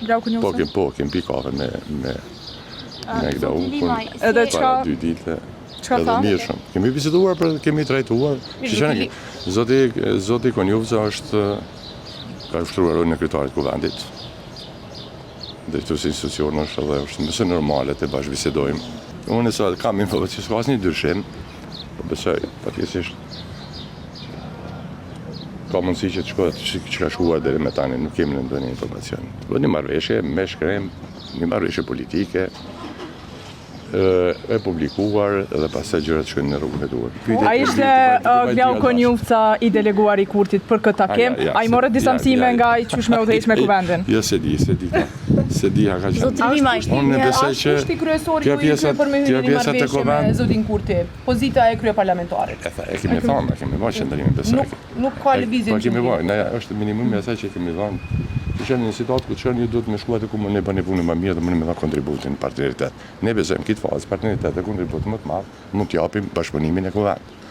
Blau Kunjovca? Po, kem pi kafe me këta ukun. Edhe Para 2 ditë. Çka tha? Mirë shumë. Kemi biseduar, kemi trajtuar. Zoti Kunjovca ka ushtruar rolin e kryetarit të kuvendit. Drejtuesi i institucionesh edhe është mëse normale të bashkëbisedojmë. Unë sa kam informacion, s'ka asnjë dyshim, po besoj patjetërisht ka mundësi që të ka shkuar deri me tani, nuk kemi ndonjë informacion. Po një marrëveshje me shkrem, një marrëveshje politike e publikuar dhe pastaj gjërat shkojnë në rrugën e duhur. A ishte Blau Kunjovca i deleguar i Kurtit për këtë takim? Ai morë disa mësime nga i qysh me udhëheq me kuvendin? Jo, se di ha ka qenë. Unë besoj që Kushti kryesor ju i krye për me hyrjen e marrëveshje me zotin Kurti, pozita e kryeparlamentarit. E kemi thënë, kemi bërë qendrimin besoj. Nuk ka lëvizje. Po kemi bërë, është minimumi asaj që kemi dhënë. Të qenë një situatë ku ju duhet me shkuat e ku ne bëni punën më mirë dhe më dha kontributin partneritet. Ne besojmë këtë fazë partneritet dhe kontribut më të madh mund t'japim bashkëpunimin e kuvendit.